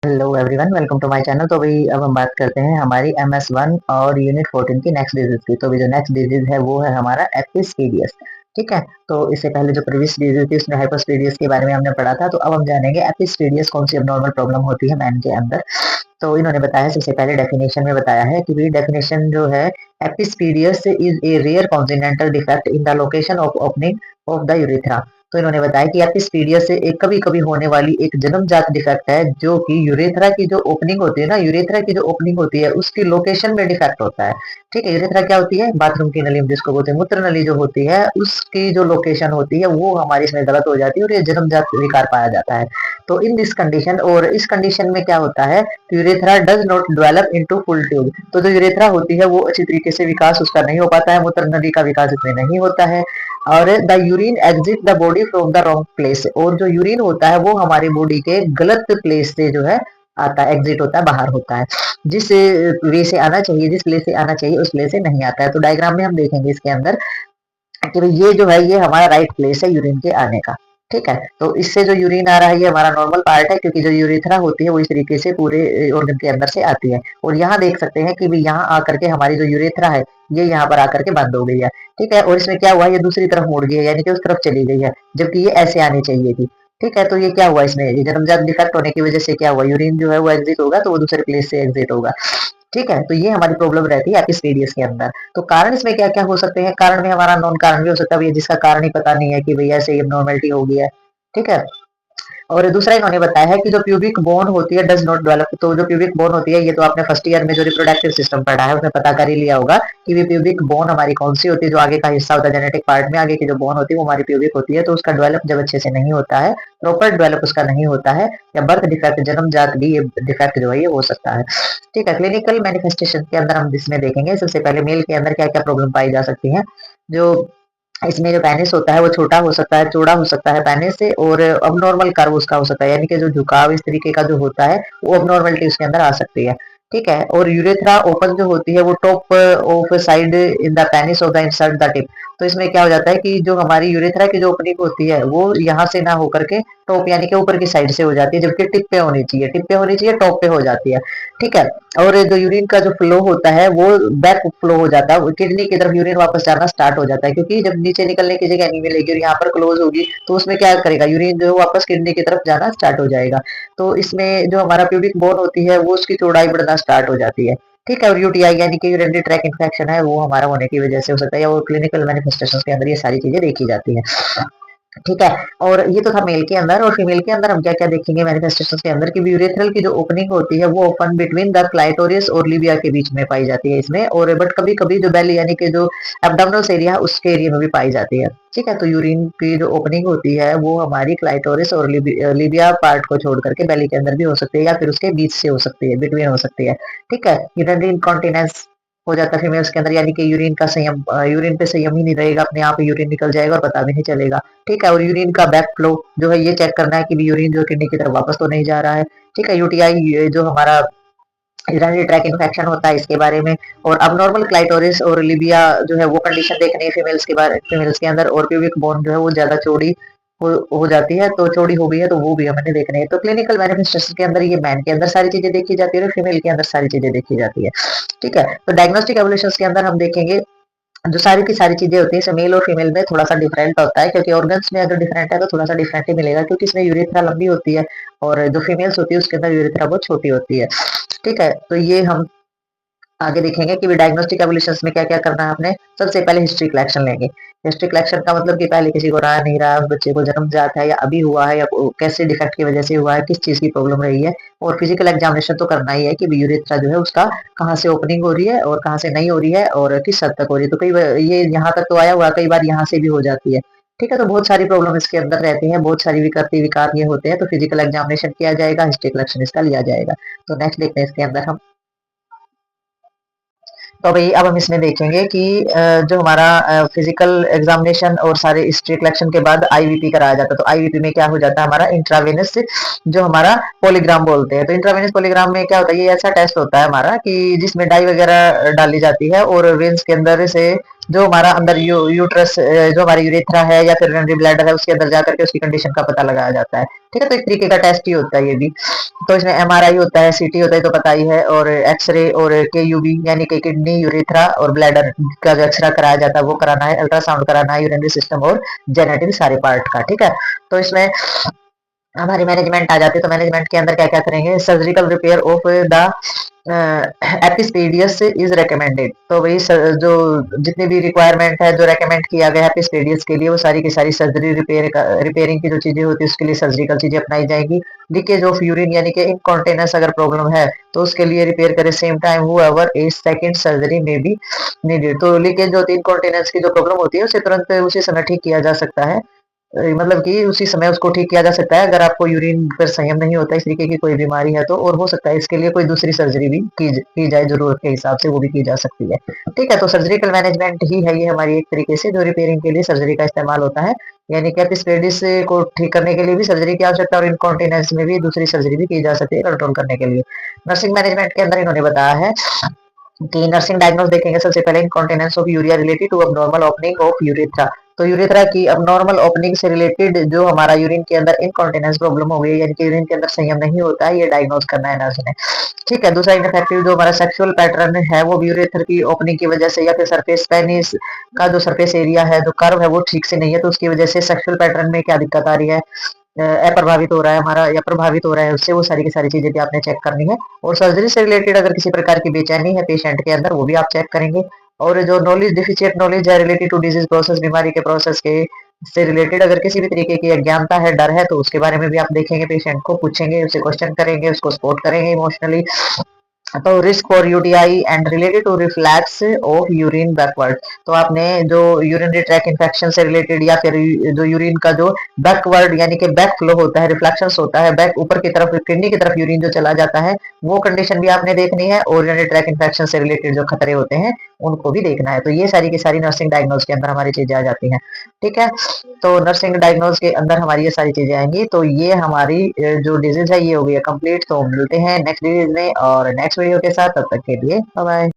Hello everyone, welcome to my channel. तो अभी अब हम बात करते हैं हमारी MS1 और यूनिट 14 की नेक्स्ट डिजीज की। तो अभी जो नेक्स्ट डिजीज है वो है हमारा एपिस्पीडियस। ठीक है। तो इससे पहले जो प्रीवियस डिजीज थी उसमें हाइपरस्पीडियस के बारे में हमने पढ़ा था। तो अब हम जानेंगे एपिस्पीडियस कौन सी अबनॉर्मल प्रॉब्लम होती है मैन के अंदर। तो इन्होंने बताया, सबसे पहले डेफिनेशन में बताया है कि भी डेफिनेशन जो है, epispadias is a rare congenital defect in the location of opening of the urethra. तो इन्होंने बताया कि एपिस्पीडियस से एक कभी कभी होने वाली एक जन्मजात डिफेक्ट है, जो कि यूरेथ्रा की जो ओपनिंग होती है ना, यूरेथ्रा की जो ओपनिंग होती है उसकी लोकेशन में डिफेक्ट होता है। ठीक है। यूरेथ्रा क्या होती है? बाथरूम की नली जिसको बोलते हैं, मूत्र नली जो होती है उसकी जो लोकेशन होती है वो हमारी इसमें गलत हो जाती है और ये जन्मजात विकार पाया जाता है। तो इन दिस कंडीशन, और इस कंडीशन में क्या होता है, urethra does not develop into full tube. तो जो यूरेथ्रा होती है वो अच्छी तरीके से विकास उसका नहीं हो पाता है, मूत्र नली का विकास इसमें नहीं होता है। और the urine exit the body from the wrong place. और जो यूरिन होता है वो हमारी बॉडी के गलत प्लेस से जो है आता है, एग्जिट होता है, बाहर होता है। जिस वे से आना चाहिए, जिस प्लेस से आना चाहिए उस प्लेस से नहीं आता है। तो डायग्राम में हम देखेंगे इसके अंदर कि भाई ये जो है ये हमारा राइट प्लेस है यूरिन के आने का। ठीक है। तो इससे जो यूरिन आ रहा है ये हमारा नॉर्मल पार्ट है, क्योंकि जो यूरेथ्रा होती है वो इस तरीके से पूरे ऑर्गन के अंदर से आती है। और यहाँ देख सकते हैं कि भी यहाँ आकर के हमारी जो यूरेथ्रा है ये यहाँ पर आकर के बंद हो गई है। ठीक है। और इसमें क्या हुआ, ये दूसरी तरफ मुड़ गई है, यानी कि उस तरफ चली गई है, जबकि ये ऐसे आनी चाहिए थी। ठीक है। तो ये क्या हुआ, इसमें ये जन्मजात डिफेक्ट होने की वजह से क्या हुआ, यूरिन जो है वो एग्जिट होगा तो वो दूसरे प्लेस से एग्जिट होगा। ठीक है। तो ये हमारी प्रॉब्लम रहती है एपिस्पीडियस के अंदर। तो कारण इसमें क्या क्या हो सकते हैं? कारण में हमारा नॉन कारण भी हो सकता है भैया, जिसका कारण ही पता नहीं है कि भैया ऐसे एबनॉर्मलिटी हो गया है। ठीक है। और दूसरा इन्होंने बताया है कि जो प्यूबिक बोन होती है डज नॉट डेवलप। तो जो प्यूबिक बोन होती है, ये तो आपने फर्स्ट ईयर में जो रिप्रोडक्टिव सिस्टम पढ़ा है उसमें पता कर ही लिया होगा कि भी प्यूबिक बोन हमारी कौन सी होती है, जो आगे का हिस्सा होता है जेनेटिक पार्ट में, आगे की जो बोन होती है वो हमारी प्यूबिक होती है। तो उसका डेवलप जब अच्छे से नहीं होता है, प्रॉपर डेवलप उसका नहीं होता है, या बर्थ डिफेक्ट, जन्मजात भी ये डिफेक्ट जो है ये हो सकता है। ठीक है। क्लिनिकल मैनिफेस्टेशन के अंदर हम इसमें देखेंगे, सबसे पहले मेल के अंदर क्या क्या प्रॉब्लम पाई जा सकती है। जो इसमें जो पेनिस होता है वो छोटा हो सकता है, चौड़ा हो सकता है पेनिस से, और अबनॉर्मल कर्व उसका हो सकता है, यानी कि जो झुकाव इस तरीके का जो होता है वो अबनॉर्मलिटी उसके अंदर आ सकती है। ठीक है। और यूरेथ्रा ओपन जो होती है वो top of side in the penis of the insert the tip. तो इसमें क्या हो जाता है कि जो हमारी यूरेथ्रा की जो ओपनिंग होती है वो यहाँ से ना होकर के टॉप यानी कि ऊपर की साइड से हो जाती है, जबकि टिप पे होनी चाहिए, टिप पे होनी चाहिए, टॉप पे हो जाती है। ठीक है। और जो यूरिन का जो फ्लो होता है वो बैक फ्लो हो जाता है, किडनी की तरफ यूरिन वापस जाना स्टार्ट हो जाता है, क्योंकि जब नीचे निकलने की जगह नहीं मिलेगी और यहाँ पर क्लोज होगी तो उसमें क्या करेगा, यूरिन जो है वापस किडनी की तरफ जाना स्टार्ट हो जाएगा। तो इसमें जो हमारा प्यूबिक बोन होती है वो उसकी चौड़ाई बढ़ना स्टार्ट हो जाती है। ठीक है। और यूटीआई यानी कि यूरिनरी ट्रैक इन्फेक्शन है वो हमारा होने की वजह से हो सकता है, या वो क्लिनिकल मैनिफेस्टेशन के अंदर ये सारी चीजें देखी जाती है। ठीक है। और ये तो था मेल के अंदर। और फीमेल के अंदर हम क्या क्या देखेंगे मैनिफेस्टेशंस के अंदर, कि यूरेथ्रल की जो ओपनिंग होती है वो ओपन बिटवीन द क्लाइटोरियस और लिबिया के बीच में पाई जाती है इसमें। और बट कभी कभी जो बेली यानी कि जो एब्डोमिनल एरिया है उसके एरिया में भी पाई जाती है। ठीक है। तो यूरिन की जो ओपनिंग होती है वो हमारी क्लाइटोरिस और लिबिया पार्ट को छोड़ करके बेली के अंदर भी हो सकती है, या फिर उसके बीच से हो सकती है, बिटवीन हो सकती है। ठीक है। यूरिनरी इनकॉन्टिनेंस हो जाता है फीमेल्स के अंदर, यानी कि यूरिन का संयम, यूरिन पे संयम ही नहीं रहेगा, अपने आप यूरिन निकल जाएगा और पता भी नहीं चलेगा। ठीक है। और यूरिन का बैक फ्लो जो है ये चेक करना है कि भी यूरिन जो किडनी की तरफ वापस तो नहीं जा रहा है। ठीक है। यूटीआई जो हमारा यूरिनरी ट्रैक इन्फेक्शन होता है इसके बारे में। और अबनॉर्मल क्लाइटोरिस और लिबिया जो है वो कंडीशन देखनी है फीमेल्स के अंदर। और प्यूबिक बोन जो है वो ज्यादा चौड़ी हो जाती है, तो चौड़ी हो गई है तो वो भी हमें देखनी है। तो क्लिनिकल मैनिफेस्टेशन के अंदर ये मैन के अंदर सारी चीजें देखी जाती है और फीमेल के अंदर सारी चीजें देखी जाती है। ठीक है। तो डायग्नोस्टिक एवोल्यूशन के अंदर हम देखेंगे जो सारी की सारी चीजें होती है मेल और फीमेल में थोड़ा सा डिफरेंट होता है, क्योंकि ऑर्गन्स में अगर डिफरेंट है तो थोड़ा सा डिफरेंट ही मिलेगा, क्योंकि इसमें यूरेथ्रा लंबी होती है और जो फीमेल्स होती है उसके अंदर यूरेथ्रा बहुत छोटी होती है। ठीक है। तो ये हम आगे देखेंगे कि डायग्नोस्टिक एवोल्यूशंस में क्या क्या करना है आपने। सबसे पहले हिस्ट्री कलेक्शन लेंगे। हिस्ट्री कलेक्शन का मतलब कि पहले किसी को रहा नहीं रहा, उस बच्चे को जन्म जाता है या अभी हुआ है, या कैसे डिफेक्ट की वजह से हुआ है, किस चीज की प्रॉब्लम रही है। और फिजिकल एग्जामिनेशन तो करना ही है कि यूरेथ्रा जो है उसका कहाँ से ओपनिंग हो रही है और कहाँ से नहीं हो रही है और किस हद तक हो रही है। तो कई बार ये यहाँ तक तो आया हुआ, कई बार यहाँ से भी हो जाती है। ठीक है। तो बहुत सारी प्रॉब्लम इसके अंदर रहती है, बहुत सारी विकृति विकार ये होते हैं। तो फिजिकल एग्जामिनेशन किया जाएगा, हिस्ट्री कलेक्शन इसका लिया जाएगा। तो नेक्स्ट देखते हैं इसके अंदर हम। तो भाई अब हम इसमें देखेंगे कि जो हमारा फिजिकल एग्जामिनेशन और सारे हिस्ट्री कलेक्शन के बाद आईवीपी कराया जाता है। तो आईवीपी में क्या हो जाता है हमारा इंट्रावेनस जो हमारा पॉलीग्राम बोलते हैं। तो इंट्रावेनस पॉलीग्राम में क्या होता है, ये ऐसा टेस्ट होता है हमारा कि जिसमें डाई वगैरह डाली जाती है और वेन्स के अंदर से जो हमारा अंदर यूट्रस, जो हमारी यूरेथ्रा है या फिर यूरिनरी ब्लैडर है, उसके अंदर जाकर के उसकी कंडीशन का पता लगाया जाता है। ठीक है, तो एक तरीके का टेस्ट ही होता है ये भी। तो इसमें एमआरआई होता है, सीटी होता है, तो पता ही है, और एक्सरे और केयूबी यानी कि किडनी, यूरेथ्रा और ब्लैडर का जो एक्सरे कराया जाता है वो कराना है, अल्ट्रासाउंड कराना है यूरिनरी सिस्टम और जेनेटिक सारे पार्ट का। ठीक है, तो इसमें हमारी मैनेजमेंट आ जाती है। तो मैनेजमेंट के अंदर क्या क्या करेंगे, surgical repair of the epispadias is recommended. तो वही जो जितनी भी रिक्वायरमेंट है, जो रेकमेंड किया गया है एपिस्पेडियस के लिए, वो सारी की सारी सर्जरी रिपेयरिंग की जो चीजें होती है उसके लिए सर्जिकल चीजें अपनाई जाएंगी। लीकेज ऑफ यूरिन यानी कि इनकॉन्टेनेंस अगर प्रॉब्लम है तो उसके लिए रिपेयर करे सेम टाइम हुएवर ए सेकंड सर्जरी में भी नीडेड। तो लीकेज जो होती है, इनकॉन्टेनेंस की जो प्रॉब्लम होती है, उसे तुरंत उसी समय ठीक किया जा सकता है। मतलब कि उसी समय उसको ठीक किया जा सकता है। अगर आपको यूरिन पर संयम नहीं होता, इस तरीके की कोई बीमारी है तो, और हो सकता है इसके लिए कोई दूसरी सर्जरी भी की जाए, जरूरत के हिसाब से वो भी की जा सकती है। ठीक है, तो सर्जिकल मैनेजमेंट ही है ये हमारी एक तरीके से, जो रिपेयरिंग के लिए सर्जरी का इस्तेमाल होता है। यानी कि एपिस्पेडिस को ठीक करने के लिए भी सर्जरी की आवश्यकता, और इनकॉन्टिनेंस में भी दूसरी सर्जरी भी की जा सकती है कंट्रोल करने के लिए। नर्सिंग मैनेजमेंट के अंदर इन्होंने बताया है कि नर्सिंग डायग्नोस देखेंगे सबसे पहले, incontinence of urea related to abnormal opening of urethra. तो यूरेथ्रा की अबनॉर्मल ओपनिंग से रिलेटेड जो हमारा यूरिन के अंदर इनकॉन्टिनेंस प्रॉब्लम हो गई, यानी कि यूरिन के अंदर संयम नहीं होता है, ये डायग्नोस करना है नर्स ने। ठीक है, दूसरा इनफेक्टिव जो हमारा सेक्सुअल पैटर्न है वो भी यूरेथ्रा की ओपनिंग की वजह से, या फिर सरफेस पेनिस का जो सरफेस एरिया है, जो कर्व है वो ठीक से नहीं है, तो उसकी वजह से सेक्सुअल पैटर्न में क्या दिक्कत आ रही है, अप्रभावित हो रहा है हमारा या प्रभावित हो रहा है उससे, वो सारी की सारी चीजें भी आपने चेक करनी है। और सर्जरी से रिलेटेड अगर किसी प्रकार की बेचैनी है पेशेंट के अंदर, वो भी आप चेक करेंगे। और जो नॉलेज डिफिशिएंट नॉलेज है रिलेटेड टू डिजीज प्रोसेस, बीमारी के प्रोसेस के से रिलेटेड अगर किसी भी तरीके की अज्ञानता है, डर है, तो उसके बारे में भी आप देखेंगे, पेशेंट को पूछेंगे, उससे क्वेश्चन करेंगे, उसको सपोर्ट करेंगे इमोशनली। तो risk for UTI and related to reflux of urine backward. तो आपने जो यूरिनरी ट्रैक इन्फेक्शन से रिलेटेड, या फिर जो यूरिन का जो बैकवर्ड यानी कि बैक फ्लो होता है, रिफ्लेक्शन होता है, बैक ऊपर की तरफ किडनी की तरफ यूरिन जो चला जाता है, वो कंडीशन भी आपने देखनी है। और यूरिनरी ट्रैक इन्फेक्शन से रिलेटेड जो खतरे होते हैं उनको भी देखना है। तो ये सारी की सारी नर्सिंग डायग्नोज के अंदर हमारी चीजें आ जाती हैं। ठीक है, तो नर्सिंग डायग्नोज के अंदर हमारी ये सारी चीजें आएंगी। तो ये हमारी जो डिजीज है ये हो गई है कंप्लीट। तो मिलते हैं नेक्स्ट डिजीज में और नेक्स्ट वीडियो के साथ, तब तक के लिए बाय बाय।